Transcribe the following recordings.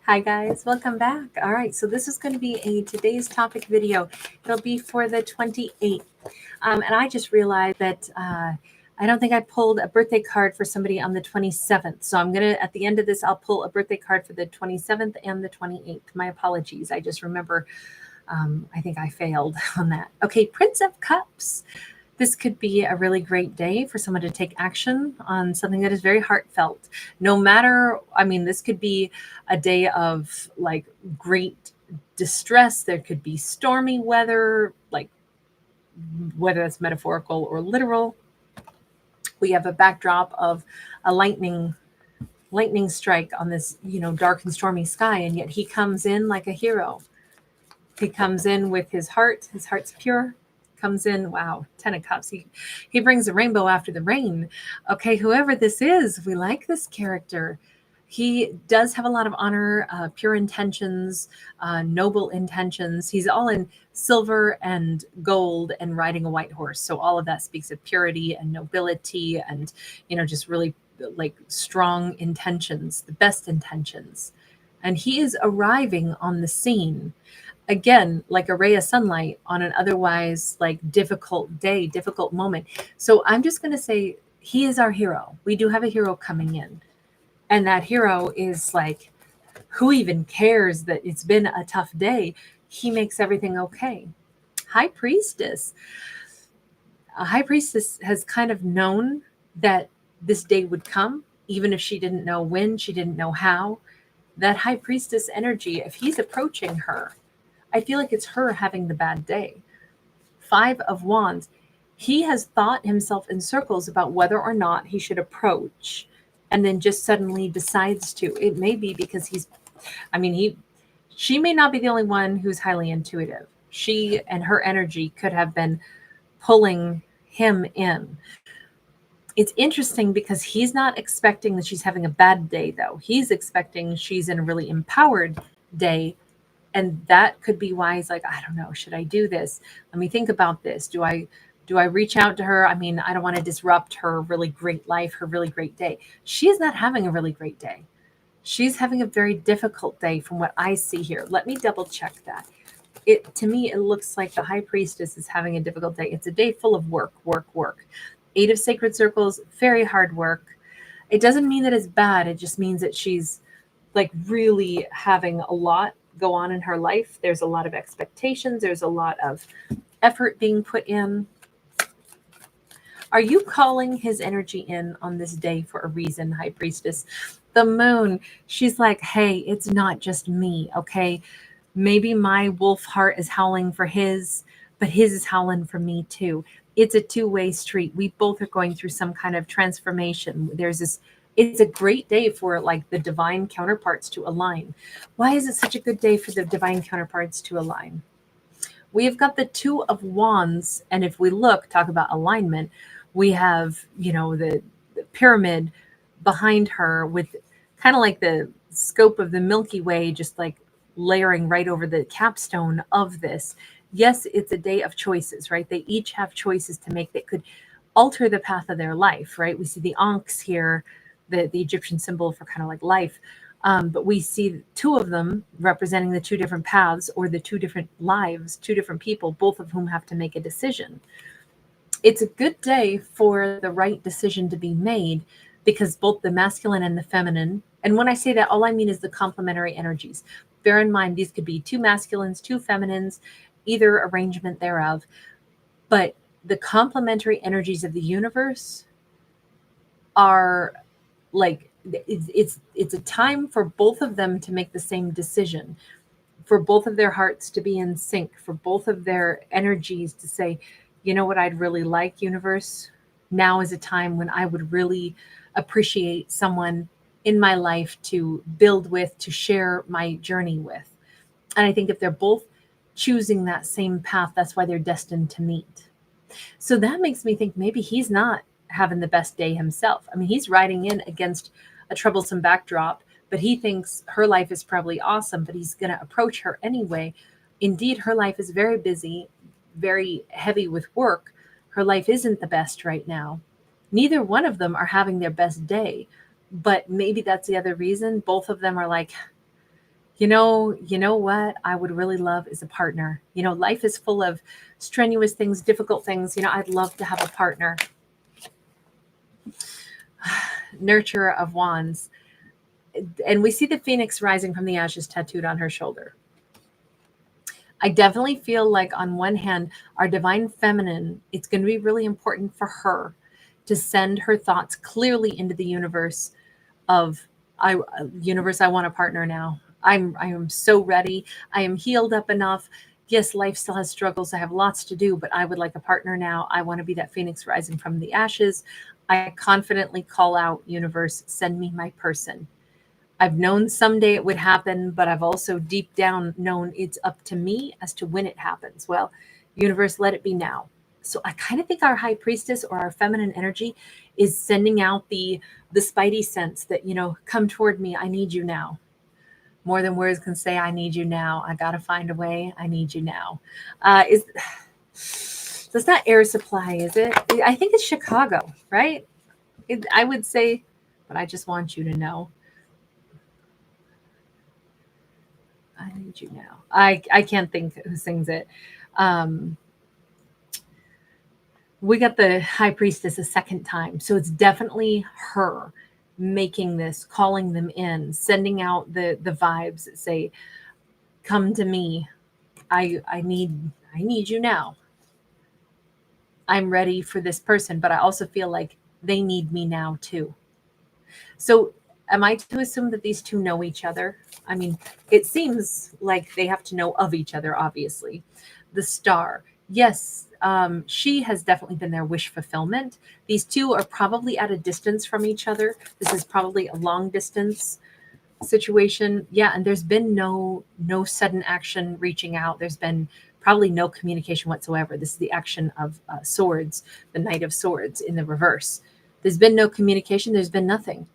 Hi guys, welcome back. All right, so this is going to be a today's topic video. It'll be for the 28th. And I just realized that I don't think I pulled a birthday card for somebody on the 27th. So I'm going to, at the end of this, I'll pull a birthday card for the 27th and the 28th. My apologies. I just remember, I think I failed on that. Okay, Prince of Cups. This could be a really great day for someone to take action on something that is very heartfelt. No matter, I mean, this could be a day of like great distress. There could be stormy weather, like whether that's metaphorical or literal. We have a backdrop of a lightning strike on this, dark and stormy sky, and yet he comes in like a hero. He comes in with his heart's pure, comes in, wow, 10 of Cups. He brings a rainbow after the rain. Okay, whoever this is, we like this character. He does have a lot of honor, pure intentions, noble intentions. He's all in silver and gold and riding a white horse. So all of that speaks of purity and nobility and, just really like strong intentions, the best intentions. And he is arriving on the scene again, like a ray of sunlight on an otherwise like difficult day, difficult moment. So I'm just going to say he is our hero. We do have a hero coming in. And that hero is like, who even cares that it's been a tough day? He makes everything okay. High Priestess. A High Priestess has kind of known that this day would come, even if she didn't know when, she didn't know how. That High Priestess energy, if he's approaching her, I feel like it's her having the bad day. 5 of Wands. He has thought himself in circles about whether or not he should approach and then just suddenly decides to. It may be because she may not be the only one who's highly intuitive. She and her energy could have been pulling him in. It's interesting because he's not expecting that she's having a bad day, though. He's expecting she's in a really empowered day. And that could be why he's like, I don't know, should I do this? Let me think about this. Do I reach out to her? I mean, I don't want to disrupt her really great life, her really great day. She's not having a really great day. She's having a very difficult day from what I see here. Let me double check that. To me, it looks like the High Priestess is having a difficult day. It's a day full of work, work, work. 8 of Sacred Circles, very hard work. It doesn't mean that it's bad. It just means that she's like really having a lot go on in her life. There's a lot of expectations. There's a lot of effort being put in. Are you calling his energy in on this day for a reason, High Priestess? The moon, she's like, hey, it's not just me, okay? Maybe my wolf heart is howling for his, but his is howling for me too. It's a two-way street. We both are going through some kind of transformation. It's a great day for like the divine counterparts to align. Why is it such a good day for the divine counterparts to align? We have got the 2 of Wands, and if we talk about alignment, we have, the pyramid behind her with kind of like the scope of the Milky Way, just like layering right over the capstone of this. Yes, it's a day of choices, right? They each have choices to make that could alter the path of their life, right? We see the Ankhs here, the Egyptian symbol for kind of like life. But we see 2 of them representing the 2 different paths or the 2 different lives, 2 different people, both of whom have to make a decision. It's a good day for the right decision to be made because both the masculine and the feminine, and when I say that, all I mean is the complementary energies. Bear in mind, these could be 2 masculines, 2 feminines, either arrangement thereof. But the complementary energies of the universe are like, it's a time for both of them to make the same decision, for both of their hearts to be in sync, for both of their energies to say, you know what I'd really like, universe? Now is a time when I would really appreciate someone in my life to build with, to share my journey with. And I think if they're both choosing that same path, that's why they're destined to meet. So that makes me think maybe he's not having the best day himself. I mean, he's riding in against a troublesome backdrop, but he thinks her life is probably awesome, but he's going to approach her anyway. Indeed, her life is very busy, very heavy with work. Her life isn't the best right now. Neither one of them are having their best day, but maybe that's the other reason. Both of them are like, You know what I would really love is a partner. Life is full of strenuous things, difficult things. I'd love to have a partner. Nurturer of Wands. And we see the phoenix rising from the ashes tattooed on her shoulder. I definitely feel like on one hand, our divine feminine, it's going to be really important for her to send her thoughts clearly into the universe of I want a partner now. I am so ready. I am healed up enough. Yes, life still has struggles. I have lots to do, but I would like a partner now. I want to be that phoenix rising from the ashes. I confidently call out, universe, send me my person. I've known someday it would happen, but I've also deep down known it's up to me as to when it happens. Well, universe, let it be now. So I kind of think our high priestess or our feminine energy is sending out the spidey sense that, come toward me. I need you now. More than words can say, I need you now. I got to find a way. I need you now. That's not Air Supply, is it? I think it's Chicago, right? I would say, but I just want you to know. I need you now. I can't think who sings it. We got the high priestess a second time. So it's definitely her making this, calling them in, sending out the vibes that say, come to me. I need you now. I'm ready for this person, but I also feel like they need me now too. So am I to assume that these two know each other? I mean, it seems like they have to know of each other, obviously. The star. Yes, she has definitely been their wish fulfillment. These two are probably at a distance from each other. This is probably a long distance situation. Yeah, and there's been no sudden action reaching out. There's been probably no communication whatsoever. This is the action of swords, the Knight of Swords in the reverse. There's been no communication. There's been nothing.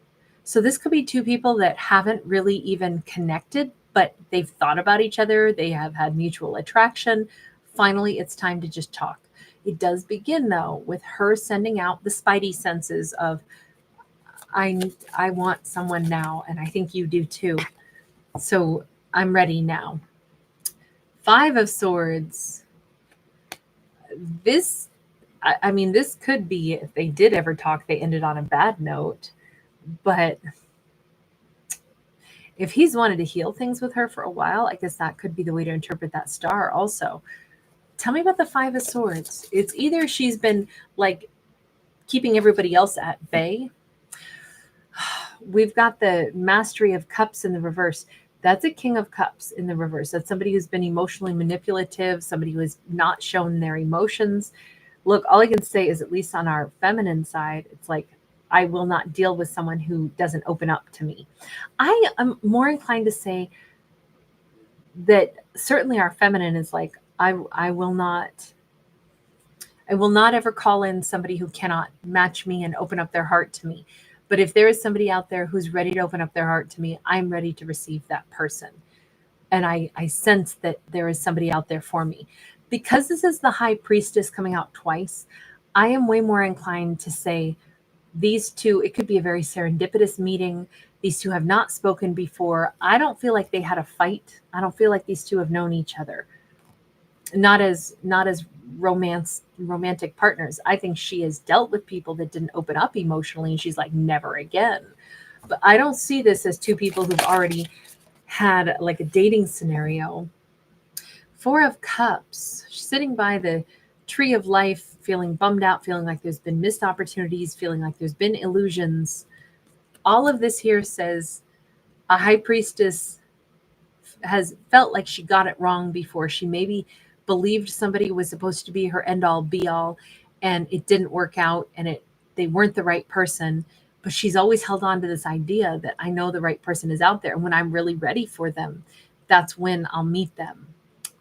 So this could be two people that haven't really even connected, but they've thought about each other. They have had mutual attraction. Finally, it's time to just talk. It does begin, though, with her sending out the spidey senses of, I want someone now, and I think you do too. So I'm ready now. Five of Swords. This could be, if they did ever talk, they ended on a bad note. But if he's wanted to heal things with her for a while, I guess that could be the way to interpret that star also. Tell me about the Five of Swords. It's either she's been like keeping everybody else at bay. We've got the Mastery of Cups in the reverse. That's a King of Cups in the reverse. That's somebody who's been emotionally manipulative, somebody who has not shown their emotions. Look, all I can say is, at least on our feminine side, it's like, I will not deal with someone who doesn't open up to me. I am more inclined to say that certainly our feminine is like, I will not ever call in somebody who cannot match me and open up their heart to me. But if there is somebody out there who's ready to open up their heart to me, I'm ready to receive that person. And I sense that there is somebody out there for me. Because this is the high priestess coming out twice, I am way more inclined to say these two, it could be a very serendipitous meeting. These two have not spoken before. I don't feel like they had a fight. I don't feel like these two have known each other. Not as romantic partners. I think she has dealt with people that didn't open up emotionally, and she's like, never again. But I don't see this as two people who've already had like a dating scenario. Four of Cups, sitting by the tree of life, feeling bummed out, feeling like there's been missed opportunities, feeling like there's been illusions. All of this here says a high priestess has felt like she got it wrong before. She maybe believed somebody was supposed to be her end all be all, and it didn't work out, and they weren't the right person. But she's always held on to this idea that I know the right person is out there, and when I'm really ready for them, that's when I'll meet them.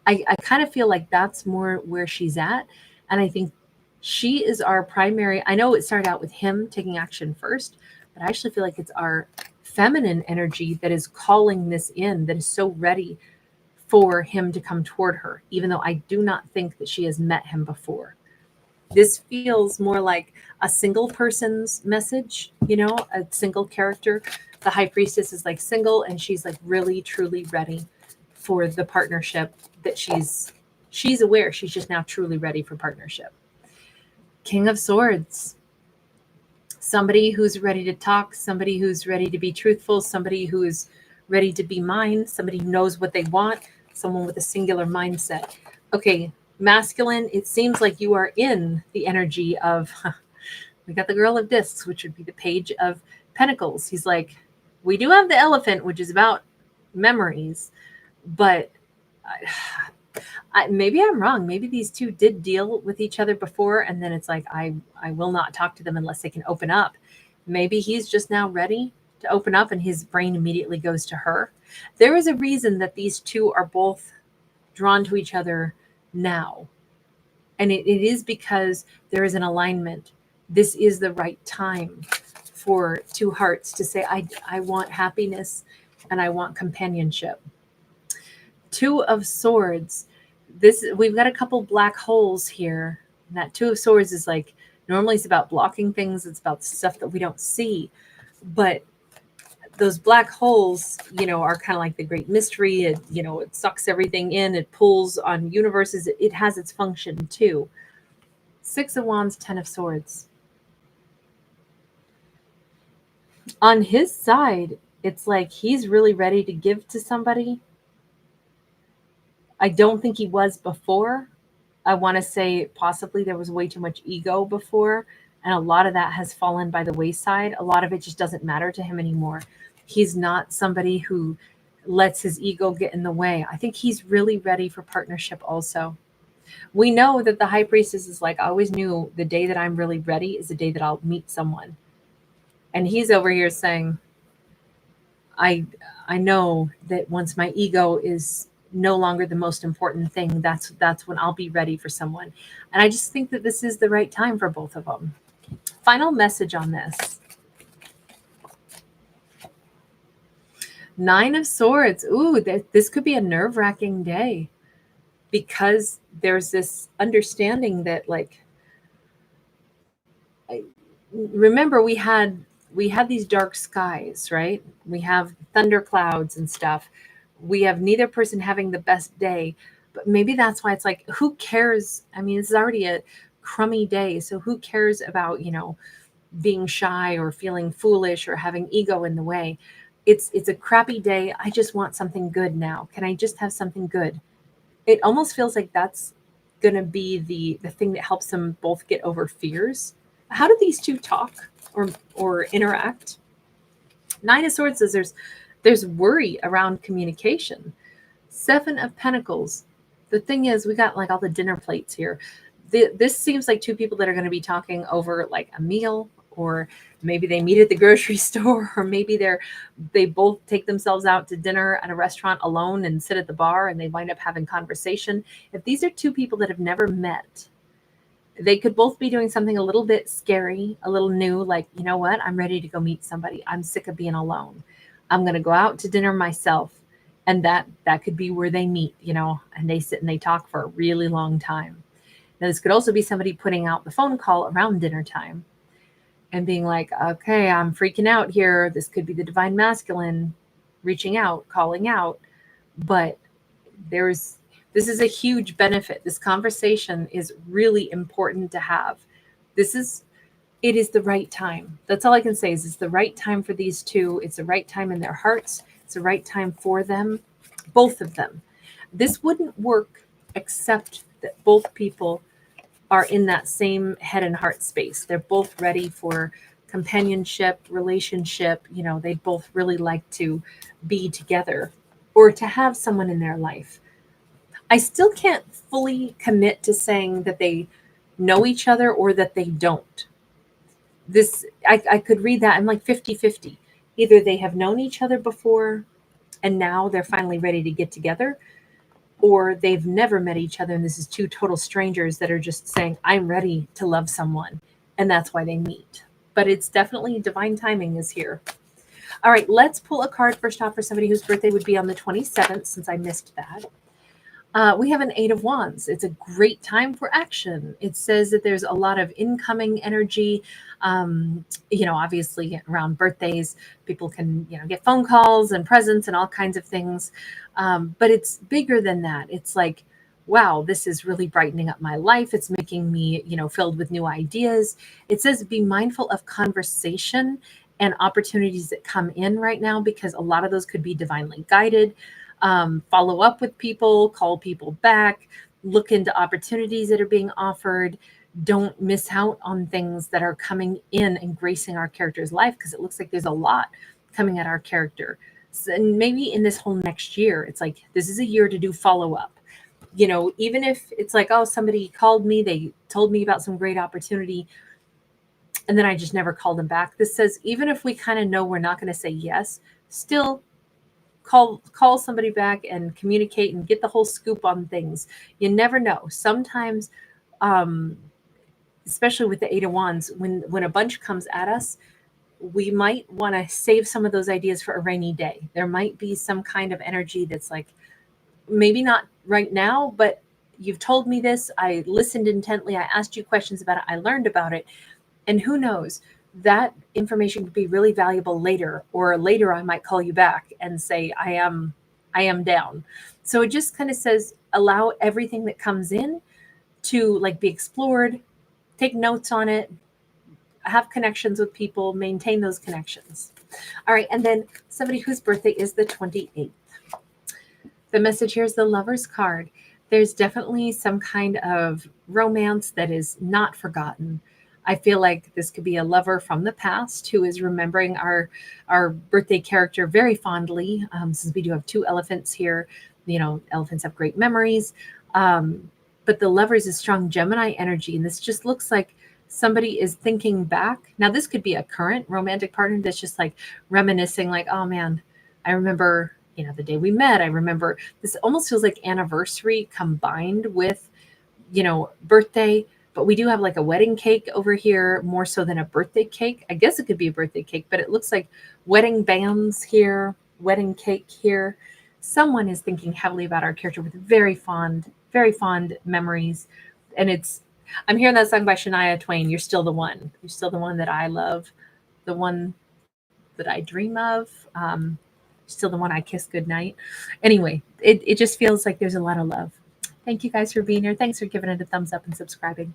I kind of feel like that's more where she's at. And I think she is our primary. I know it started out with him taking action first, but I actually feel like it's our feminine energy that is calling this in, that is so ready for him to come toward her, even though I do not think that she has met him before. This feels more like a single person's message, a single character, The High Priestess is like single, and she's like really, truly ready for the partnership that she's aware she's just now truly ready for partnership. King of Swords. Somebody who's ready to talk, somebody who's ready to be truthful, somebody who's ready to be mine, somebody who knows what they want, someone with a singular mindset. Okay, masculine, it seems like you are in the energy of, we got the Girl of Discs, which would be the Page of Pentacles. He's like, we do have the Elephant, which is about memories, but maybe I'm wrong. Maybe these two did deal with each other before, and then it's like, I will not talk to them unless they can open up. Maybe he's just now ready to open up, and his brain immediately goes to her. There is a reason that these two are both drawn to each other now. And it is because there is an alignment. This is the right time for two hearts to say, I want happiness and I want companionship. Two of Swords. We've got a couple black holes here. And that Two of Swords is like, normally it's about blocking things. It's about stuff that we don't see. But those black holes, are kind of like the great mystery. It sucks everything in. It pulls on universes. It has its function too. Six of Wands, 10 of Swords. On his side, it's like he's really ready to give to somebody. I don't think he was before. I want to say possibly there was way too much ego before, and a lot of that has fallen by the wayside. A lot of it just doesn't matter to him anymore. He's not somebody who lets his ego get in the way. I think he's really ready for partnership also. We know that the High Priestess is like, I always knew the day that I'm really ready is the day that I'll meet someone. And he's over here saying, I know that once my ego is no longer the most important thing, that's when I'll be ready for someone. And I just think that this is the right time for both of them. Final message on this. Nine of Swords. Ooh, this could be a nerve-wracking day, because there's this understanding that, remember we had these dark skies, right? We have thunderclouds and stuff. We have neither person having the best day, but maybe that's why it's like, who cares? I mean, this is already a crummy day, so who cares about, being shy or feeling foolish or having ego in the way? It's a crappy day. I just want something good now. Can I just have something good? It almost feels like that's going to be the thing that helps them both get over fears. How do these two talk or interact? Nine of Swords says there's worry around communication. Seven of Pentacles. The thing is, we got like all the dinner plates here. This seems like two people that are going to be talking over like a meal, or maybe they meet at the grocery store, or maybe they both take themselves out to dinner at a restaurant alone and sit at the bar and they wind up having conversation. If these are two people that have never met, they could both be doing something a little bit scary, a little new, like, you know what? I'm ready to go meet somebody. I'm sick of being alone. I'm going to go out to dinner myself. And that could be where they meet, and they sit and they talk for a really long time. Now, this could also be somebody putting out the phone call around dinner time and being like, okay, I'm freaking out here. This could be the divine masculine reaching out, calling out. But this is a huge benefit. This conversation is really important to have. It is the right time. That's all I can say is it's the right time for these two. It's the right time in their hearts. It's the right time for them, both of them. This wouldn't work except that both people are in that same head and heart space. They're both ready for companionship, relationship. They'd both really like to be together or to have someone in their life. I still can't fully commit to saying that they know each other or that they don't. I could read that. I'm like 50-50. Either they have known each other before and now they're finally ready to get together, or they've never met each other and this is two total strangers that are just saying, I'm ready to love someone, and that's why they meet. But it's definitely divine timing is here. All right, let's pull a card first off for somebody whose birthday would be on the 27th, since I missed that. We have an Eight of Wands. It's a great time for action. It says that there's a lot of incoming energy. Obviously around birthdays, people can, get phone calls and presents and all kinds of things. But it's bigger than that. It's like, wow, this is really brightening up my life. It's making me, filled with new ideas. It says be mindful of conversation and opportunities that come in right now, because a lot of those could be divinely guided. Follow up with people, call people back, look into opportunities that are being offered. Don't miss out on things that are coming in and gracing our character's life, because it looks like there's a lot coming at our character. So, and maybe in this whole next year, it's like this is a year to do follow up. Even if it's like, oh, somebody called me, they told me about some great opportunity, and then I just never called them back. This says even if we kind of know we're not going to say yes, still call somebody back and communicate and get the whole scoop on things. You never know. Sometimes, especially with the Eight of Wands, when a bunch comes at us, we might want to save some of those ideas for a rainy day. There might be some kind of energy that's like, maybe not right now, but you've told me this. I listened intently. I asked you questions about it. I learned about it. And who knows, that information could be really valuable later, or later I might call you back and say, I am down. So it just kind of says, allow everything that comes in to like be explored, take notes on it, have connections with people, maintain those connections. All right. And then somebody whose birthday is the 28th. The message here is the Lover's card. There's definitely some kind of romance that is not forgotten. I feel like this could be a lover from the past who is remembering our birthday character very fondly. Since we do have two elephants here, elephants have great memories. But the lover is a strong Gemini energy, and this just looks like somebody is thinking back. Now, this could be a current romantic partner that's just like reminiscing, like, oh man, I remember, the day we met. I remember. This almost feels like anniversary combined with, birthday. But we do have like a wedding cake over here, more so than a birthday cake. I guess it could be a birthday cake, but it looks like wedding bands here, wedding cake here. Someone is thinking heavily about our character with very fond memories. And I'm hearing that song by Shania Twain, You're Still the One. You're still the one that I love, the one that I dream of. Still the one I kiss goodnight. Anyway, it just feels like there's a lot of love. Thank you guys for being here. Thanks for giving it a thumbs up and subscribing.